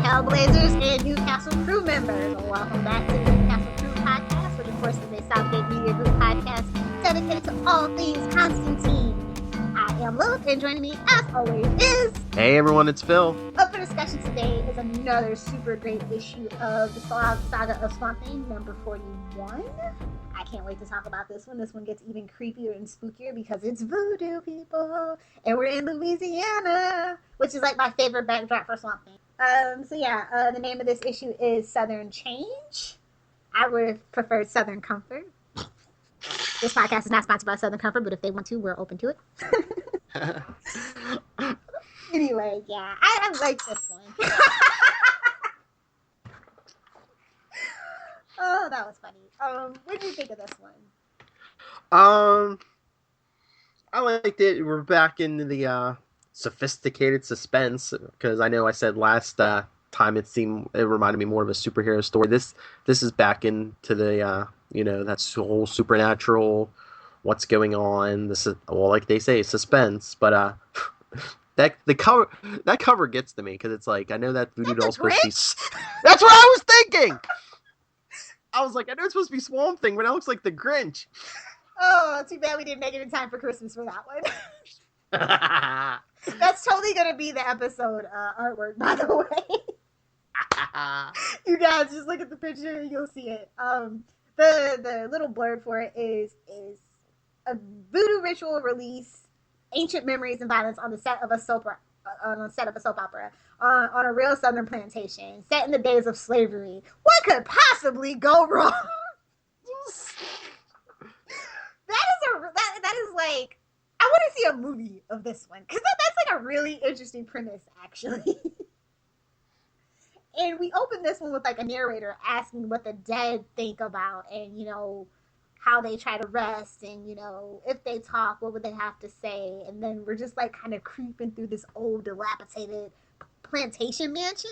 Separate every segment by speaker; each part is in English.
Speaker 1: Trailblazers and Newcastle crew members. Welcome back to the Newcastle Crew Podcast, which of course is a Southgate Media Group podcast dedicated to all things Constantine. I am Lilith, and joining me as always is...
Speaker 2: Hey everyone, it's Phil.
Speaker 1: Up for discussion today is another super great issue of the Saga of Swamp Thing, number 41. I can't wait to talk about this one. This one gets even creepier and spookier because it's voodoo, people. And we're in Louisiana, which is like my favorite backdrop for Swamp Thing. The name of this issue is Southern Change. I would have preferred Southern Comfort. This podcast is not sponsored by Southern Comfort, but if they want to, we're open to it. Anyway, yeah, I like this one. Oh, that was funny. What did you think of this one?
Speaker 2: I liked it. We're back into the sophisticated suspense, because I know I said last time it reminded me more of a superhero story. This is back into the that whole supernatural, what's going on. This is, well, like they say, suspense. But that cover gets to me, because it's like, I know that voodoo doll's supposed to be. That's what I was thinking. I was like, I know it's supposed to be Swamp Thing, but it looks like the Grinch.
Speaker 1: Oh, too bad we didn't make it in time for Christmas for that one. That's totally going to be the episode artwork, by the way. You guys, just look at the picture and you'll see it. The little blurb for it is a voodoo ritual release ancient memories and violence on the set of a soap opera. On a real southern plantation, set in the days of slavery. What could possibly go wrong? that is like, I want to see a movie of this one, because that's like a really interesting premise, actually. And we open this one with like a narrator asking what the dead think about, and how they try to rest, and if they talk, what would they have to say? And then we're just like kind of creeping through this old dilapidated plantation mansion,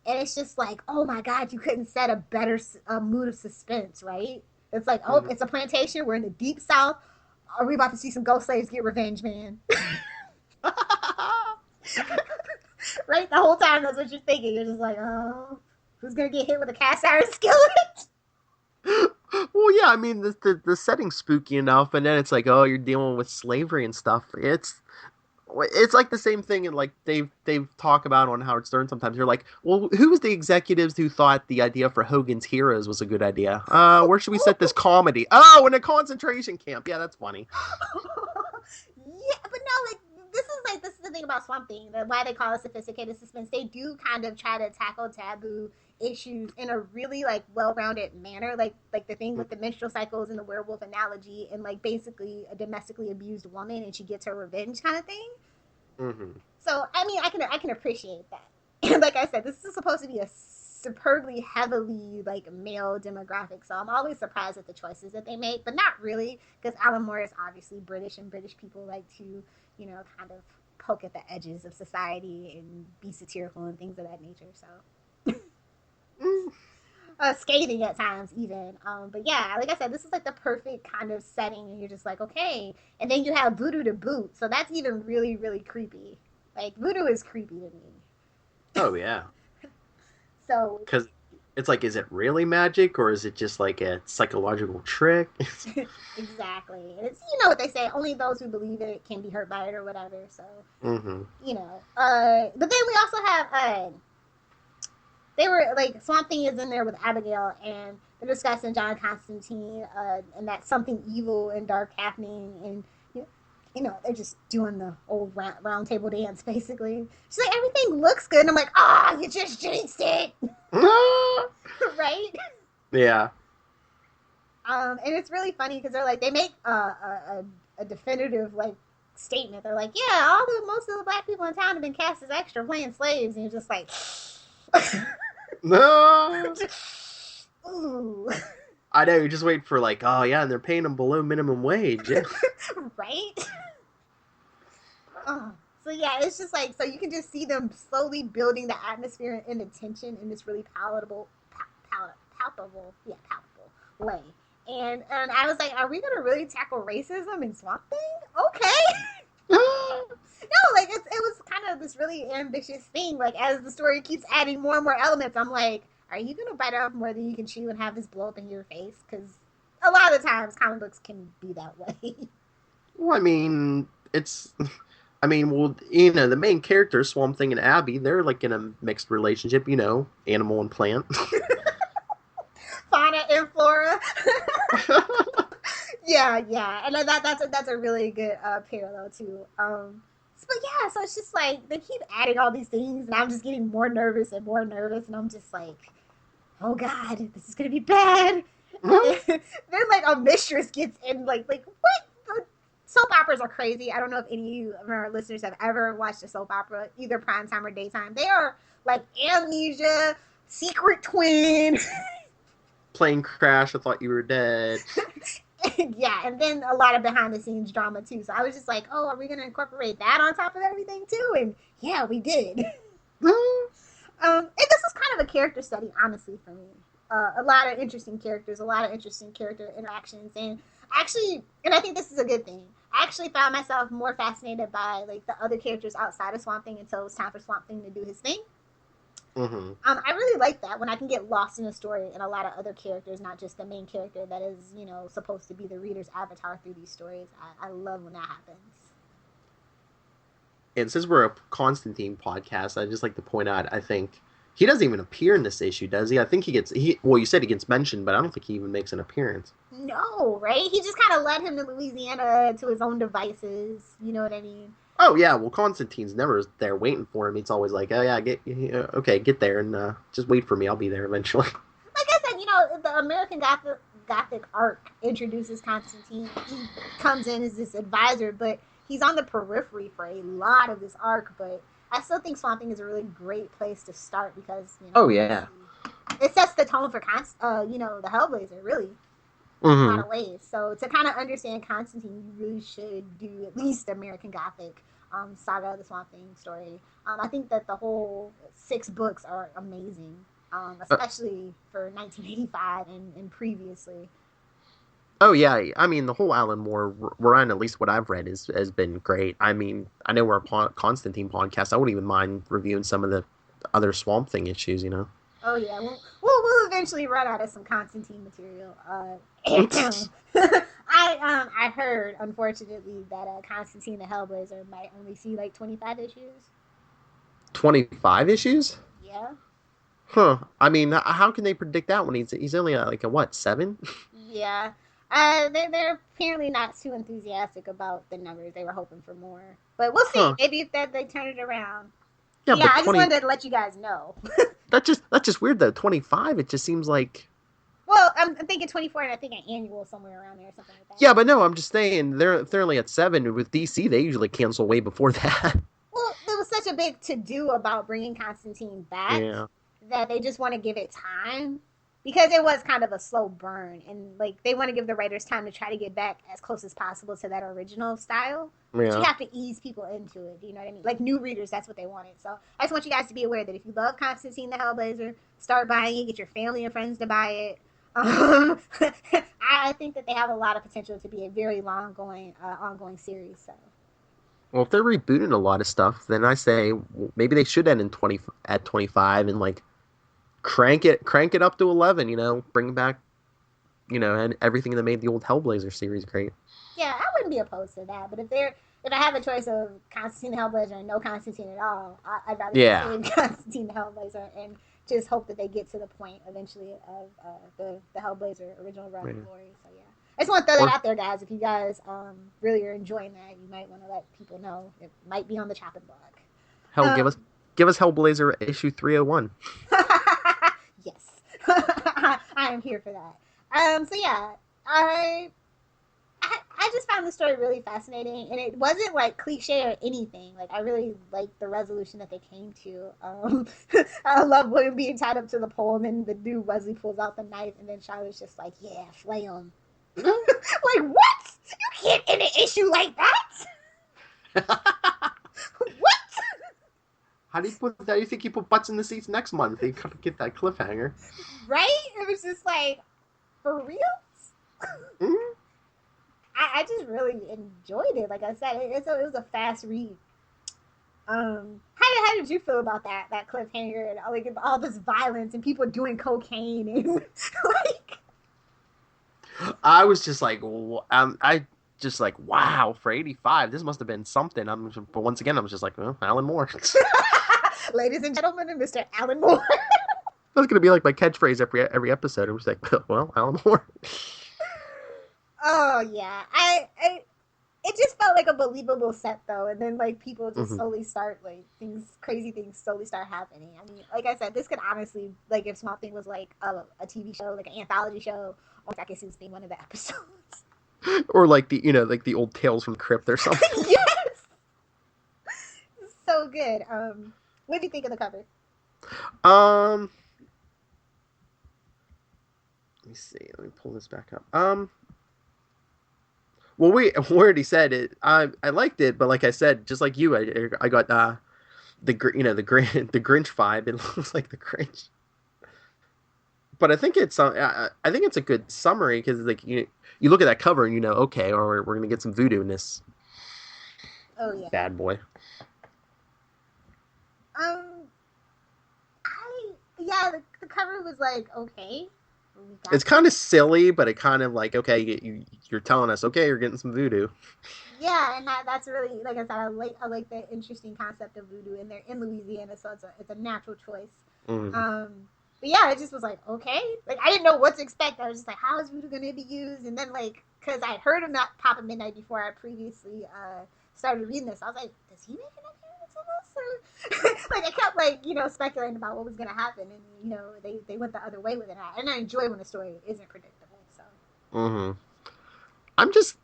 Speaker 1: and it's just like, oh my god, you couldn't set a better mood of suspense, right? It's like, oh, it's a plantation, we're in the deep south, are we about to see some ghost slaves get revenge, man? Right, the whole time that's what you're thinking. You're just like, oh, who's gonna get hit with a cast iron skillet?
Speaker 2: Well, yeah, I mean, the setting's spooky enough, and then it's like, oh, you're dealing with slavery and stuff. It's like the same thing, and like they've talked about on Howard Stern sometimes. You're like, well, who was the executives who thought the idea for Hogan's Heroes was a good idea? Where should we set this comedy? Oh, in a concentration camp. Yeah, that's funny.
Speaker 1: Yeah, but no, this is the thing about Swamp Thing, why they call it sophisticated suspense. They do kind of try to tackle taboo issues in a really like well-rounded manner, like the thing with the menstrual cycles and the werewolf analogy, and like basically a domestically abused woman and she gets her revenge kind of thing. Mm-hmm. So I mean, I can appreciate that. And like I said, this is supposed to be a superbly heavily like male demographic, so I'm always surprised at the choices that they make, but not really, because Alan Moore is obviously British, and British people like to kind of poke at the edges of society and be satirical and things of that nature, so scathing at times even, but yeah, like I said, this is like the perfect kind of setting, and you're just like, okay. And then you have voodoo to boot, so that's even really, really creepy. Like, voodoo is creepy to me.
Speaker 2: Oh yeah.
Speaker 1: So,
Speaker 2: because it's like, is it really magic, or is it just like a psychological trick?
Speaker 1: Exactly. It's, what they say, only those who believe it can be hurt by it or whatever, so but then we also have they were like, Swamp Thing is in there with Abigail, and they're discussing John Constantine, and that something evil and dark happening, and they're just doing the old round table dance, basically. She's like, everything looks good, and I'm like, you just jinxed it. Right?
Speaker 2: Yeah.
Speaker 1: And it's really funny, because they're like, they make a definitive like statement. They're like, yeah, most of the black people in town have been cast as extra playing slaves, and you're just like,
Speaker 2: no.
Speaker 1: Ooh.
Speaker 2: I know, you're just waiting for like, oh yeah, and they're paying them below minimum wage.
Speaker 1: Right? So yeah, it's just like, so you can just see them slowly building the atmosphere and the tension in this really palpable way. And I was like, are we gonna really tackle racism in Swamp Thing? Okay. No, like it was kind of this really ambitious thing. Like as the story keeps adding more and more elements, I'm like, are you gonna bite off more than you can chew and have this blow up in your face? Because a lot of the times comic books can be that way.
Speaker 2: Well, I mean, it's. I mean, well, you know, the main characters, Swamp Thing and Abby, they're like in a mixed relationship, you know, animal and plant.
Speaker 1: Fauna and flora. Yeah, and that's a really good parallel too. But yeah, so it's just like they keep adding all these things, and I'm just getting more nervous and more nervous, and I'm just like, oh god, this is gonna be bad. Then like a mistress gets in, like what? Soap operas are crazy. I don't know if any of our listeners have ever watched a soap opera, either primetime or daytime. They are like Amnesia, Secret Twin.
Speaker 2: Plane crash, I thought you were dead.
Speaker 1: Yeah, and then a lot of behind the scenes drama too. So I was just like, oh, are we going to incorporate that on top of everything too? And yeah, we did. And this was kind of a character study, honestly, for me. A lot of interesting characters, a lot of interesting character interactions, and actually, and I think this is a good thing. I actually found myself more fascinated by like the other characters outside of Swamp Thing until it was time for Swamp Thing to do his thing.
Speaker 2: Mm-hmm.
Speaker 1: I really like that when I can get lost in a story and a lot of other characters, not just the main character that is, you know, supposed to be the reader's avatar through these stories. I love when that happens.
Speaker 2: And since we're a Constantine podcast, I'd just like to point out, I think he doesn't even appear in this issue, does he? I think well, you said he gets mentioned, but I don't think he even makes an appearance.
Speaker 1: No, right? He just kind of led him to Louisiana to his own devices. You know what I mean?
Speaker 2: Oh yeah, well Constantine's never there waiting for him. He's always like, oh yeah, get there and just wait for me. I'll be there eventually.
Speaker 1: Like I said, you know, the American Gothic arc introduces Constantine. He comes in as this advisor, but he's on the periphery for a lot of this arc. But I still think Swamp Thing is a really great place to start because, you know,
Speaker 2: oh yeah,
Speaker 1: it sets the tone for you know, the Hellblazer really.
Speaker 2: Mm-hmm.
Speaker 1: In a lot of ways. So to kind of understand Constantine, you really should do at least American Gothic, Saga of the Swamp Thing story. I think that the whole 6 books are amazing, especially for 1985 and previously.
Speaker 2: Oh yeah, I mean the whole Alan Moore run, at least what I've read, has been great. I mean, I know we're a Constantine podcast. I wouldn't even mind reviewing some of the other Swamp Thing issues, you know.
Speaker 1: Oh yeah, we'll eventually run out of some Constantine material. I heard, unfortunately, that Constantine the Hellblazer might only see like 25 issues.
Speaker 2: 25 issues?
Speaker 1: Yeah.
Speaker 2: Huh. I mean, how can they predict that when he's only like a what, 7?
Speaker 1: Yeah. They're apparently not too enthusiastic about the numbers. They were hoping for more, but we'll see. Huh. Maybe if they turn it around. Yeah, I just wanted to let you guys know.
Speaker 2: That's just weird though. 25, it just seems like.
Speaker 1: Well, I'm thinking 24, and I think an annual somewhere around there, or something like that.
Speaker 2: Yeah, but no, I'm just saying they're only at 7. With DC, they usually cancel way before that.
Speaker 1: Well, there was such a big to-do about bringing Constantine back that they just want to give it time. Because it was kind of a slow burn, and like they want to give the writers time to try to get back as close as possible to that original style. Yeah. But you have to ease people into it. You know what I mean? Like new readers, that's what they wanted. So I just want you guys to be aware that if you love Constantine the Hellblazer, start buying it. Get your family and friends to buy it. I think that they have a lot of potential to be a very ongoing series. So.
Speaker 2: Well, if they're rebooting a lot of stuff, then I say maybe they should end at 25 and like. Crank it up to 11, you know, bring back, you know, and everything that made the old Hellblazer series great.
Speaker 1: Yeah, I wouldn't be opposed to that, but if I have a choice of Constantine the Hellblazer and no Constantine at all, I'd rather see Constantine the Hellblazer and just hope that they get to the point eventually of the Hellblazer original run of glory. So yeah, I just want to throw that out there, guys. If you guys really are enjoying that, you might want to let people know it might be on the chopping block.
Speaker 2: Hell, give us Hellblazer issue 301.
Speaker 1: Yes, I am here for that. So yeah, I just found the story really fascinating, and it wasn't like cliche or anything. Like I really liked the resolution that they came to. I love William being tied up to the pole, and then the dude Wesley pulls out the knife, and then Charlotte's just like, "Yeah, flay him." Like what? You can't end an issue like that. What?
Speaker 2: How do you think you put butts in the seats next month? They kind of get that cliffhanger,
Speaker 1: right? It was just like, for real. Mm-hmm. I just really enjoyed it. Like I said, it was a fast read. How did you feel about that cliffhanger and like all this violence and people doing cocaine and like
Speaker 2: I was just like, I just like, wow, for 85, this must have been something. But once again, I was just like, well, Alan Moore.
Speaker 1: ladies and gentlemen, and Mr. Alan Moore.
Speaker 2: That's gonna be like my catchphrase every episode. I'm just like, well, Alan Moore.
Speaker 1: Oh yeah, I it just felt like a believable set though, and then like people just
Speaker 2: Mm-hmm.
Speaker 1: slowly start like crazy things slowly start happening. I mean, like I said, this could honestly like if Swamp Thing was like a TV show, like an anthology show, or I could see this being one of the episodes.
Speaker 2: Or like the old Tales from the Crypt or something.
Speaker 1: Yes, so good. What do you think of the cover?
Speaker 2: Um, let me see. Let me pull this back up. Well, we already said it. I liked it, but like I said, just like you, I got the Grinch vibe. It looks like the Grinch, but I think it's a good summary because like you look at that cover and you know, okay, or we're gonna get some voodoo in this
Speaker 1: Oh yeah.
Speaker 2: bad boy.
Speaker 1: Um, I yeah, the cover was like okay, we got
Speaker 2: It's kind of silly, but it kind of like, okay, you're telling us, okay, you're getting some voodoo.
Speaker 1: yeah, and that's really like I said, I like the interesting concept of voodoo, and they're in Louisiana, so it's a natural choice.
Speaker 2: Mm.
Speaker 1: But yeah, it just was like okay, like I didn't know what to expect. I was just like, how is voodoo gonna be used? And then like, cause I heard him not pop at midnight before I previously started reading this, I was like, does he make an appearance in this? Or like I kept like speculating about what was gonna happen, and they went the other way with it, and I enjoy when a story isn't predictable. So.
Speaker 2: Hmm. I'm just,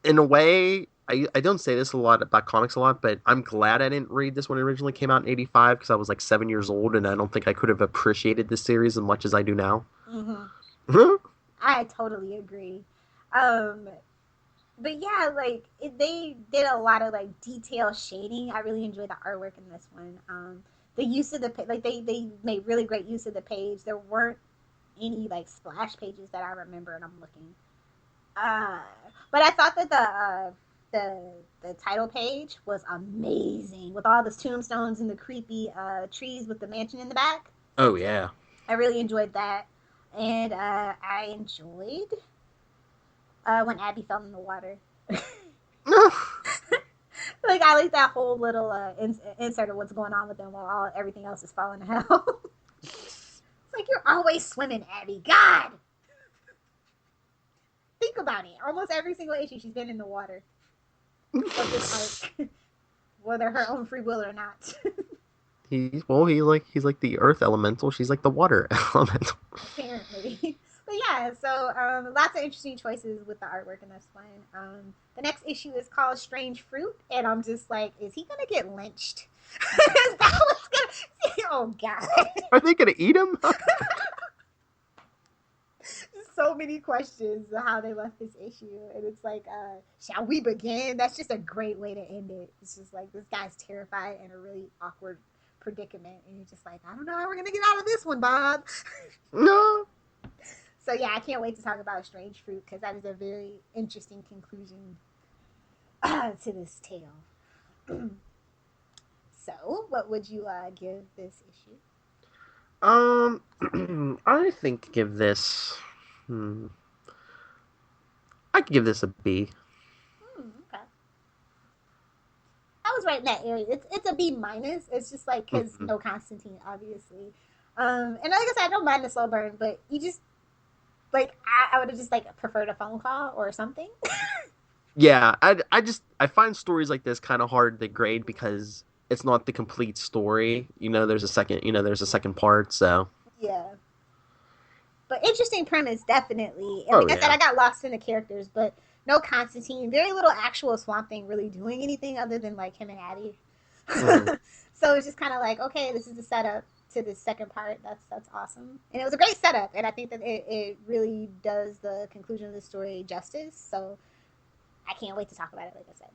Speaker 2: in a way, I don't say this a lot about comics a lot, but I'm glad I didn't read this when it originally came out in '85 because I was like 7 years old, and I don't think I could have appreciated this series as much as I do now.
Speaker 1: Mm-hmm.
Speaker 2: Hmm.
Speaker 1: I totally agree. Um, but yeah, like they did a lot of like detail shading. I really enjoyed the artwork in this one. The use of like they made really great use of the page. There weren't any like splash pages that I remember, and I'm looking. Uh, but I thought that the title page was amazing with all the tombstones and the creepy trees with the mansion in the back.
Speaker 2: Oh yeah.
Speaker 1: I really enjoyed that, and I enjoyed when Abby fell in the water. Like I like that whole little insert of what's going on with them while everything else is falling to hell. It's like you're always swimming, Abby. God, think about it. Almost every single issue she's been in the water of this arc, whether her own free will or not.
Speaker 2: He's like the earth elemental. She's like the water elemental.
Speaker 1: Apparently. But yeah, so lots of interesting choices with the artwork in this one. The next issue is called Strange Fruit, and I'm just like, is he gonna get lynched? Is that what's gonna? Oh God!
Speaker 2: Are they gonna eat him?
Speaker 1: So many questions of how they left this issue, and it's like, shall we begin? That's just a great way to end it. It's just like this guy's terrified in a really awkward predicament, and you're just like, I don't know how we're gonna get out of this one, Bob.
Speaker 2: No.
Speaker 1: So yeah, I can't wait to talk about Strange Fruit because that is a very interesting conclusion to this tale. So, what would you give this issue?
Speaker 2: I think give this. I could give this a B.
Speaker 1: Okay, I was right in that area. It's a B minus. It's just like because no Constantine, obviously. And like I said, I don't mind the slow burn, but you just like I would have just like preferred a phone call or something.
Speaker 2: Yeah, I find stories like this kind of hard to grade because it's not the complete story. There's a second part, so.
Speaker 1: Yeah. But interesting premise, definitely. And
Speaker 2: Oh
Speaker 1: like I said,
Speaker 2: yeah.
Speaker 1: I got lost in the characters, but no Constantine. Very little actual Swamp Thing really doing anything other than like him and Addie.
Speaker 2: Hmm.
Speaker 1: So it's just kind of like, okay, this is the setup to the second part. That's awesome, and it was a great setup. And I think that it really does the conclusion of the story justice. So I can't wait to talk about it. Like I said.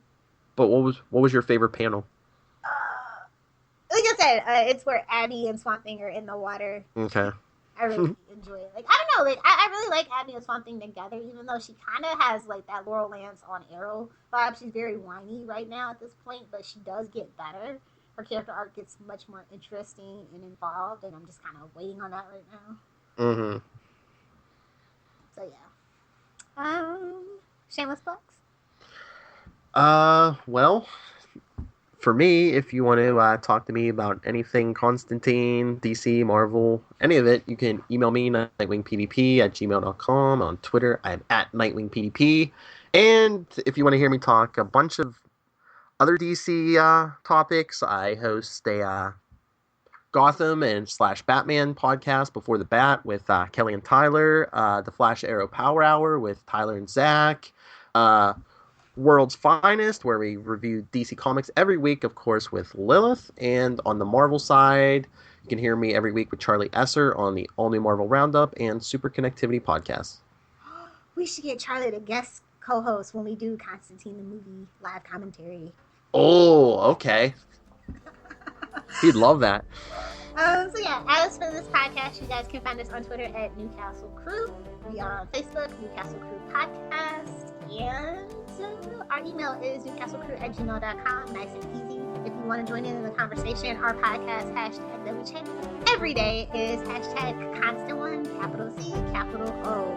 Speaker 2: But what was your favorite panel?
Speaker 1: Like I said, it's where Abby and Swamp Thing are in the water.
Speaker 2: Okay.
Speaker 1: I really enjoy it. Like I don't know, like I really like Abby and Swamp Thing together, even though she kind of has like that Laurel Lance on Arrow vibe. She's very whiny right now at this point, but she does get better. her character arc gets much more interesting and involved, and I'm just kind of waiting on that right now.
Speaker 2: Mm-hmm.
Speaker 1: So yeah. Shameless plugs.
Speaker 2: Well, for me, if you want to talk to me about anything Constantine, DC, Marvel, any of it, you can email me, nightwingpdp@gmail.com. On Twitter, I'm at nightwingpdp. And if you want to hear me talk a bunch of other DC topics, I host a Gotham and / Batman podcast, Before the Bat, with Kelly and Tyler. The Flash Arrow Power Hour with Tyler and Zach. World's Finest, where we review DC Comics every week, of course, with Lilith. And on the Marvel side, you can hear me every week with Charlie Esser on the All New Marvel Roundup and Super Connectivity podcast.
Speaker 1: We should get Charlie to guest co-host when we do Constantine the movie live commentary.
Speaker 2: Oh, okay. He'd love that.
Speaker 1: So yeah, as for this podcast, you guys can find us on Twitter at Newcastle Crew. We are on Facebook, Newcastle Crew Podcast, and our email is newcastlecrew@gmail.com. Nice and easy. If you want to join in the conversation, our podcast hashtag that we check every day is hashtag constant one, capital C, capital O.